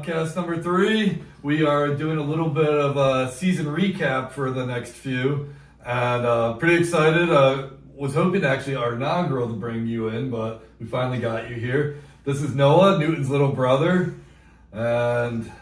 podcast number 3. We are doing a little bit of a season recap for the next few, and pretty excited. Was hoping actually our inaugural to bring you in, but we finally got you here. This is Noah, Newton's little brother, and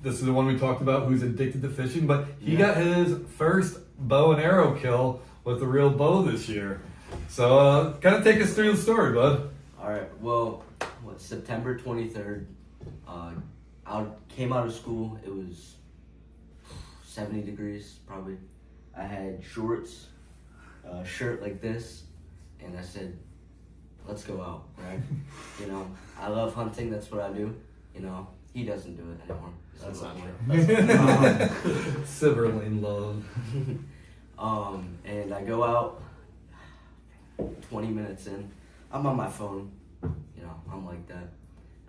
this is the one we talked about who's addicted to fishing, but he got his first bow and arrow kill with a real bow this year. So kind of take us through the story, bud. All right, well, September 23rd, I came out of school. It was 70 degrees, probably. I had shorts, a shirt like this, and I said, let's go out, right? You know, I love hunting. That's what I do. You know, he doesn't do it anymore. That's not true. Sibling love. And I go out, 20 minutes in, I'm on my phone. You know, I'm like that.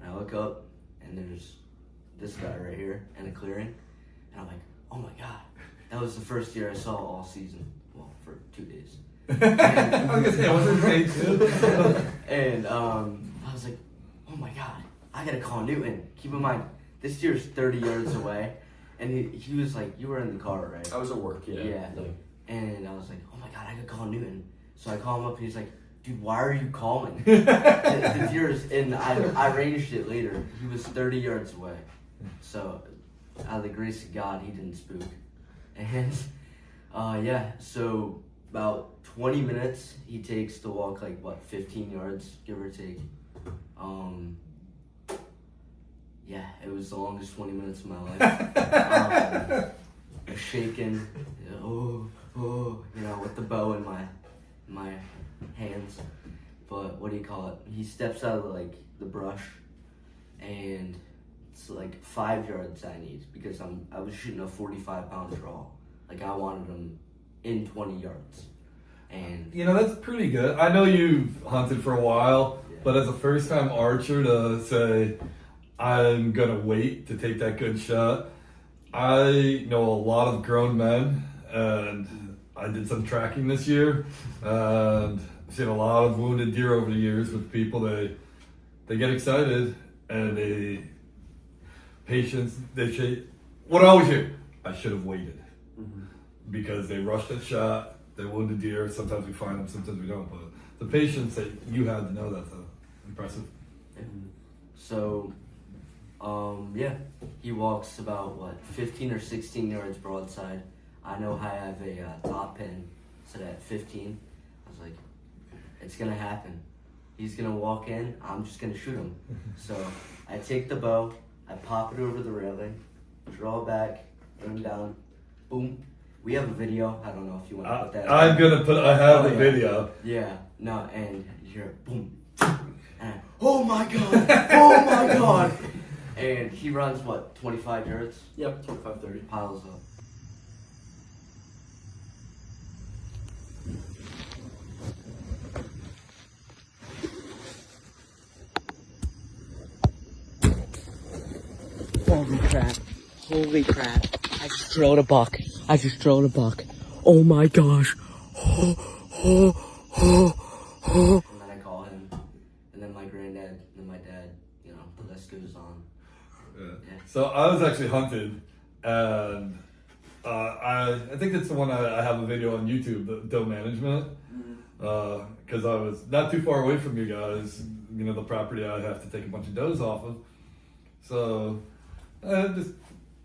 And I look up, and there's this guy right here in a clearing. And I'm like, oh my God. That was the first deer I saw all season. Well, for 2 days. I was gonna say, I wasn't great too. And I was like, oh my God, I gotta call Newton. Keep in mind, this deer's 30 yards away. And he was like, you were in the car, right? I was at work, yeah. Yeah. And I was like, oh my God, I gotta call Newton. So I call him up, and he's like, dude, why are you calling? the deer's, and I ranged it later. He was 30 yards away. So, out of the grace of God, he didn't spook. And, so about 20 minutes he takes to walk, 15 yards, give or take. It was the longest 20 minutes of my life. Shaking, with the bow in my hands. But what do you call it? He steps out of the brush, and it's 5 yards I need, because I was shooting a 45-pound draw. I wanted him in 20 yards. And that's pretty good. I know you've hunted for a while, but as a first-time archer to say, I'm gonna wait to take that good shot. I know a lot of grown men, and I did some tracking this year, and I've seen a lot of wounded deer over the years with people. They get excited, and they say, what I always hear, I should have waited. Because they rushed that shot, they wounded deer. Sometimes we find them, sometimes we don't. But the patience that you had to know, that's impressive. So, he walks about 15 or 16 yards broadside. I know I have a top pin set at 15. I was like, it's gonna happen. He's gonna walk in, I'm just gonna shoot him. So I take the bow, I pop it over the railing, draw back, aim down, boom. We have a video. I don't know if you want to put that. I have the video. Yeah, no, and you hear boom. And oh my God, oh my God. And he runs 25 yards? Yep, 25, 30. Piles up. Holy crap. I just drilled a buck. Oh my gosh. And then I call him, and then my granddad, and then my dad, the list goes on. Yeah. So I was actually hunted, and I think it's the one I have a video on YouTube, the doe management, because I was not too far away from you guys, the property I have to take a bunch of does off of. So just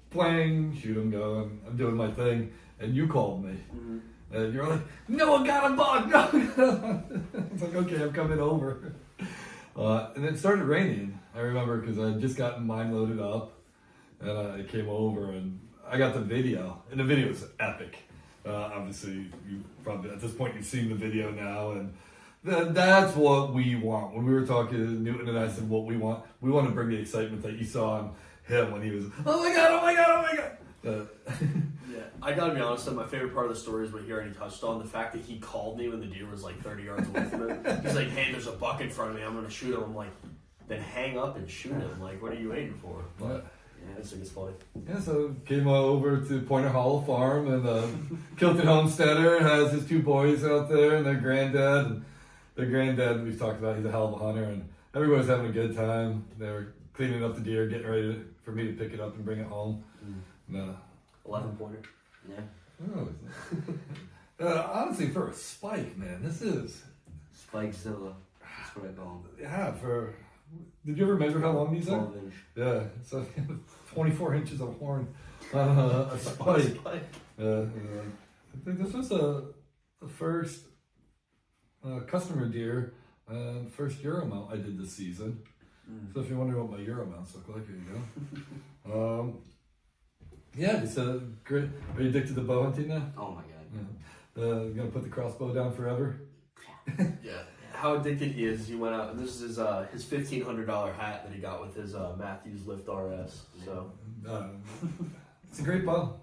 playing, shoot 'em, go, and I'm doing my thing, and you called me. And you're like, no, I got a buck, no. It's like, okay, I'm coming over. And it started raining, I remember, because I had just gotten mine loaded up, and I came over, and I got the video, and the video is epic. Obviously, you probably, at this point, you've seen the video now, and that's what we want. When we were talking, Newton and I said what we want to bring the excitement that you saw in him when he was, oh my God, oh my God, oh my God. Yeah, I gotta be honest though, my favorite part of the story is what he already touched on, the fact that he called me when the deer was 30 yards away from him. He's like, hey, there's a buck in front of me, I'm gonna shoot him. I'm like, then hang up and shoot him. What are you waiting for? But I just think it's funny. Yeah, so came over to Pointer Hollow Farm, and Kilton Homesteader has his 2 boys out there, and their granddad. And their granddad, we've talked about, he's a hell of a hunter, and everybody's having a good time. They were cleaning up the deer, getting ready for me to pick it up and bring it home. No. 11-pointer. Yeah. Honestly, for a spike, man, this is... Spikezilla. That's what I call them. Yeah, did you ever measure how long these are? 12 inch. Yeah, so 24 inches of horn on a spike. I think this was the first customer deer and first Euro mount I did this season. So if you're wondering what my Euro mounts look like, here you go. Yeah, it's a great. Are you addicted to bow hunting now? Oh my god. Yeah. You gonna put the crossbow down forever? Yeah. How addicted he is. He went out. This is his $1,500 hat that he got with his Matthews Lift RS. So it's a great bow.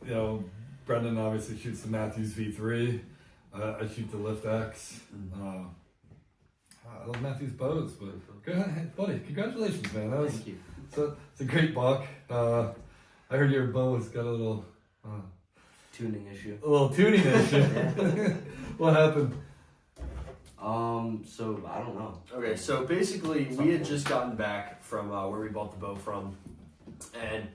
You know, Brendan obviously shoots the Matthews V3. I shoot the Lift X. I love Matthews bows, but go ahead, buddy. Congratulations, man. Thank you. It's a great buck. I heard your bow has got a little Tuning issue. issue. What happened? So I don't know. okay, so basically we had just gotten back from where we bought the bow from, and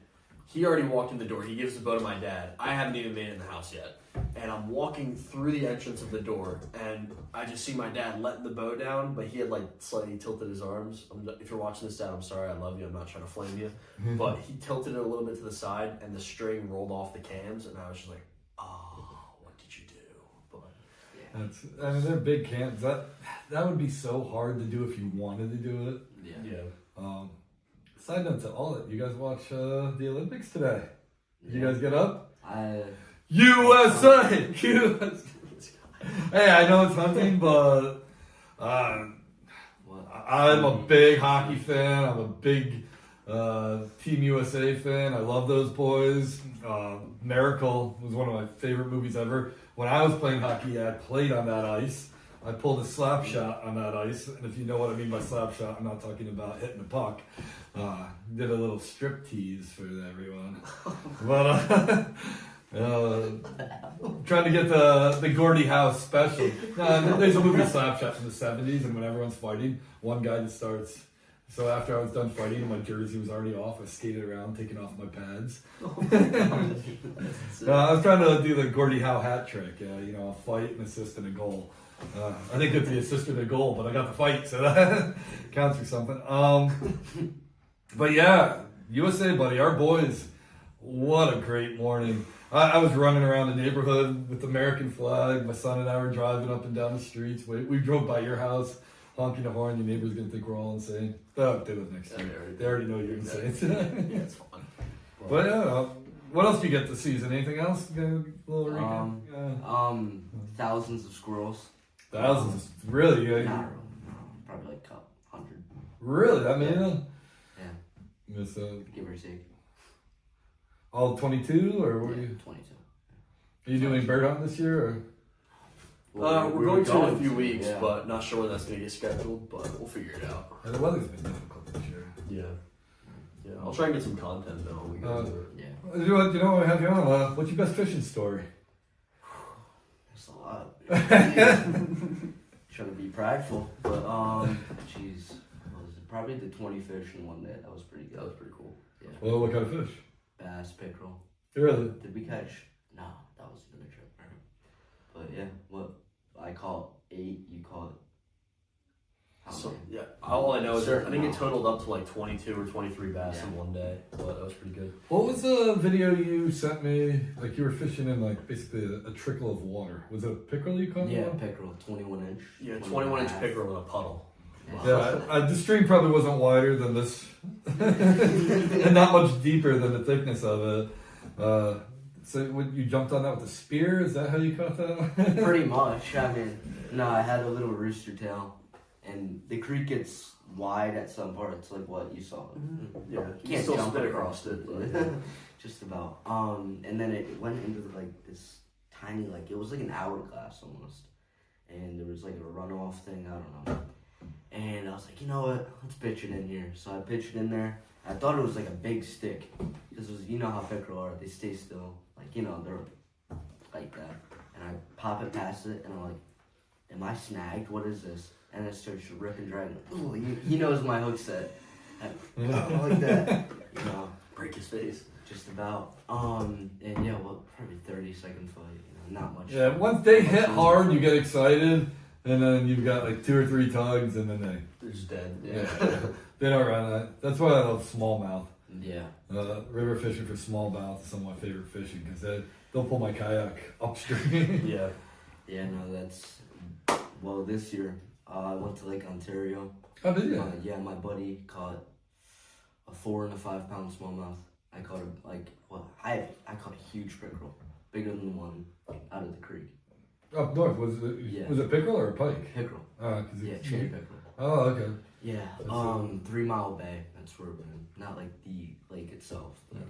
he already walked in the door. He gives the bow to my dad. I haven't even made it in the house yet. And I'm walking through the entrance of the door, and I just see my dad letting the bow down, but he had like slightly tilted his arms. If you're watching this, Dad, I'm sorry, I love you. I'm not trying to flame you, but he tilted it a little bit to the side, and the string rolled off the cams, and I was just like, "Oh, what did you do?" But I mean, they're big cans. That would be so hard to do if you wanted to do it. yeah. Side note to all that, you guys watch the Olympics today? Did you guys get up? USA! Hey, I know it's hunting, but I'm a big hockey fan. I'm a big Team USA fan. I love those boys. Miracle was one of my favorite movies ever. When I was playing hockey, I played on that ice. I pulled a slap shot on that ice, and if you know what I mean by slap shot, I'm not talking about hitting a puck. Did a little strip tease for everyone. But trying to get the Gordie Howe special. There's a movie Slapshot from the 70s, and when everyone's fighting, one guy just starts. So after I was done fighting and my jersey was already off, I skated around taking off my pads. I was trying to do the Gordie Howe hat trick. A fight, an assist, and a goal. I didn't get the assist or the goal, but I got the fight, so that counts for something. But yeah, USA, buddy, our boys, what a great morning. I was running around the neighborhood with the American flag. My son and I were driving up and down the streets. We drove by your house, honking the horn. Your neighbor's going to think we're all insane. Oh, they live next year. They already know you're insane. Yeah, it's fun. But yeah, what else do you get this season? Anything else? A little recap? Thousands of squirrels. Thousands? Really? Not really, no. Probably like 100. Really? I mean, yeah. It's, give or take. All 22, or what are you? 22. Are you doing bird hunting this year, or? We're going to in a few weeks, but not sure when that's going to get scheduled, but we'll figure it out. The weather's been difficult this year. Yeah, I'll try and get some content though. You know what I have you on? What's your best fishing story? There's a lot. Trying to be prideful, but jeez, was it probably the 20 fish in one day? That was pretty good. That was pretty cool. Yeah. Well, what kind of fish? Bass, pickerel. Really? Did we catch? No, that was another trip. But yeah, what I call 8, you call it. So yeah, all I know is I think it totaled up to like 22 or 23 bass in one day, but that was pretty good. What was the video you sent me? Like you were fishing in like basically a trickle of water. Was it a pickerel you caught? Yeah, pickerel, 21 inch. Yeah, 21-inch pickerel in a puddle. Yeah, the stream probably wasn't wider than this, and not much deeper than the thickness of it. So when you jumped on that with a spear, is that how you caught that? Pretty much. I mean, no, I had a little rooster tail, and the creek gets wide at some parts, like what you saw. Yeah, you can't still jump spit across it. Just about. And then it went into like this tiny, like it was like an hourglass almost, and there was like a runoff thing. I don't know. And I was like, you know what? Let's pitch it in here. So I pitched it in there. I thought it was like a big stick because you know how pickerel are. They stay still. Like, they're like that. And I pop it past it, and I'm like, am I snagged? What is this? And it starts to rip and drag. Ooh, he knows my hook set. like that. You know, Break his face. just about. And yeah, well, probably 30-second fight. You know, not much. Yeah, once they hit hard, you get excited, and then you've got like 2 or 3 tugs, and then They're just dead. yeah, they don't run that. That's why I love smallmouth. Yeah. River fishing for smallmouth is some of my favorite fishing because they'll pull my kayak upstream. Yeah. Yeah, no, that's. Well, this year, I went to Lake Ontario. Oh, did you? Yeah, my buddy caught a 4 and a 5 pound smallmouth. I caught I caught a huge pickerel, bigger than the one out of the creek. Up north, was it? Yeah. Was it pickerel or a pike? Pickerel. Yeah, Chain pickerel. Oh, okay. Yeah. That's 3 Mile Bay. That's where we're in. Not like the lake itself, but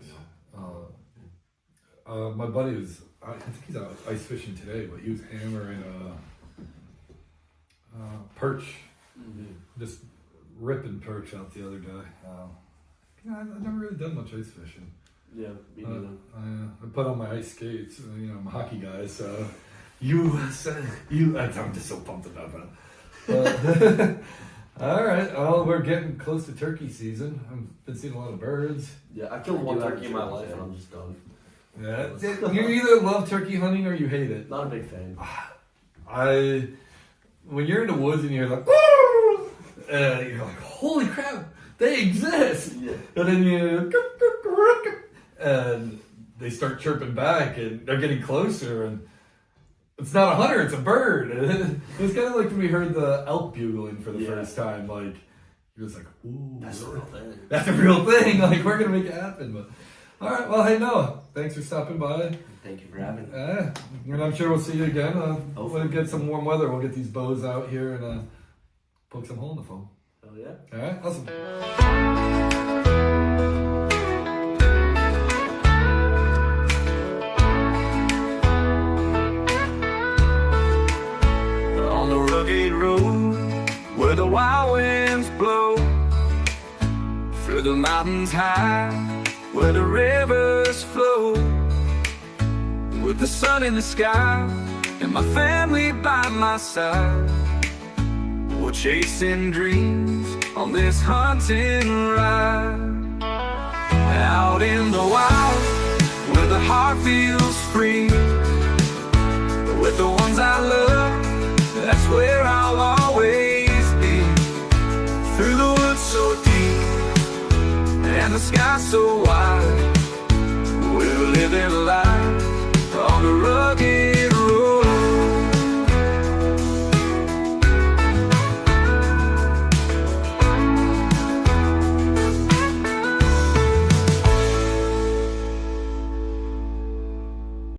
My buddy was, I think he's out ice fishing today, but he was hammering perch, just ripping perch out the other day. I've never really done much ice fishing. Yeah, me neither. I put on my ice skates. I'm a hockey guy, so I'm just so pumped about that. All right, well, we're getting close to turkey season. I've been seeing a lot of birds. Yeah, I killed I one do have turkey in my turkey life too. and I'm just done. Yeah, you either love turkey hunting or you hate it. Not a big fan. When you're in the woods and you're like, "Woo!" You're like, holy crap, they exist. Yeah. And then and they start chirping back and they're getting closer and it's not a hunter, it's a bird. It's kind of like when we heard the elk bugling for the first time. Like, you're just like, ooh. That's a real thing. That's a real thing. Like, we're going to make it happen. But all right, well, hey, Noah, thanks for stopping by. thank you for having me. And I'm sure we'll see you again. When Hopefully. we get some warm weather, we'll get these bows out here and poke some hole in the foam. Hell yeah. All right, awesome. On the rugged road where the wild winds blow, through the mountains high where the rivers flow, with the sun in the sky and my family by my side, we're chasing dreams on this hunting ride. Out in the wild where the heart feels free, with the ones I love, that's where I'll always be. Through the woods so deep and the sky so wide,